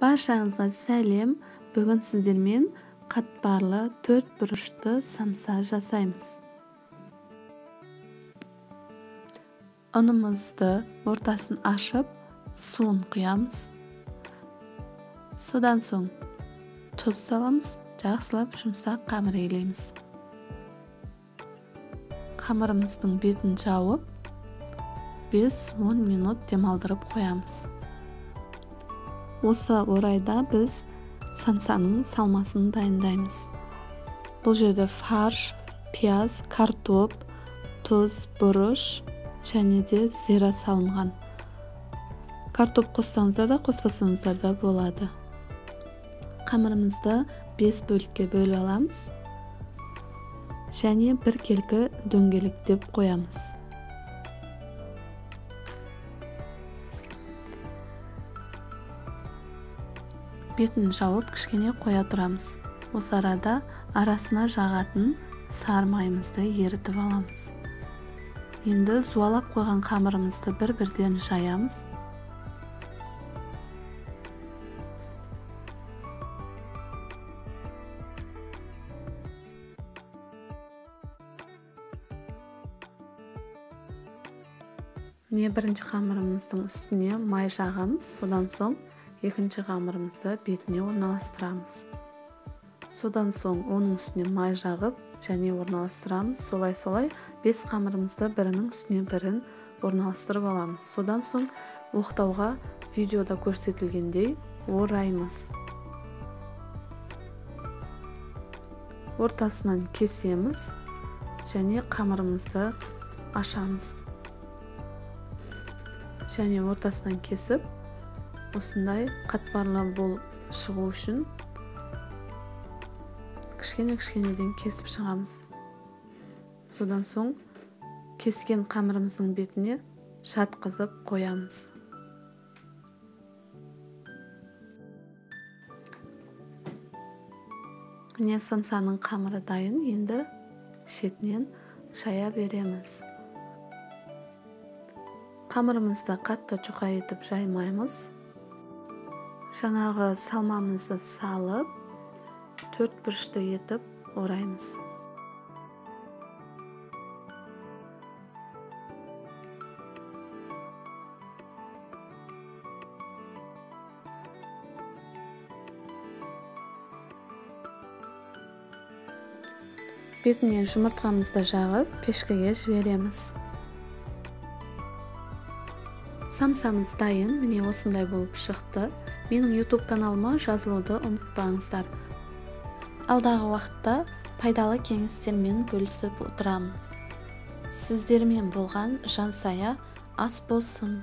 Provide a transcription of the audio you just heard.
Barşаңызға сәлем. Бүгін сіздермен қатпарлы 4 бұрышты самса жасаймыз. Ұнымызды ортасын ашып, суын құямыз. Содан соң тұз саламыз, жақсылап жұмсақ қамыр елейміз. Қамырымыздың бетін жауып, 5-10 минут демалдырып қоямыз. Осы орайда біз самсаның салмасын дайындаймыз. Бұл жерде фарш, пияз, картоп, тұз, бұрыш және де зира салынған. Картоп қоссаңыздар да, қоспасаңыздар да болады. Қамырымызды 5 бөлікке бөліп аламыз және бір келкі дөңгелектеп қоямыз. Бетін жауып кішкене қоя тұрамыз. Осы арада арасына жағатын сары майымызды ерітіп аламыз. Енді суалап қойған қамырымызды бір-бірден жаямыз. Бірінші қамырымыздың үстіне май жағамыз, содан соң екінші қамырымызды бетіне орналастырамыз. Содан соң оның үстіне май жағып және орналастырамыз. Солай 5 қамырымызды бірінің үстіне бірін орналастырып аламыз. Содан соң оқтауға видеода көрсетілгендей ораймыз. Ортасынан кесеміз және қамырымызды ашамыз. Және ортасынан кесіп, осындай қатпарлы бол шығу үшін кішкене-кішкенеден кесіп шығамыз. Содан соң кескен қамырымыздың бетіне жатқызып қоямыз. Міне самсаның қамыры дайын, енді шетінен жая береміз. Қамырымызды қатты жұқа етіп жаймаймыз. Жаңағы салмамызды салып, 4 бұрышты етіп ораймыз. Бетіне жұмыртқамызды жағып, пешкеге жібереміз. Самсамыз дайын, міне осындай болып шықты. Менің YouTube каналыма жазылуды ұмытпаңыздар. Алдағы уақытта пайдалы кеңестермен бөлісіп отырамын. Сіздермен болған Жансая ас болсын.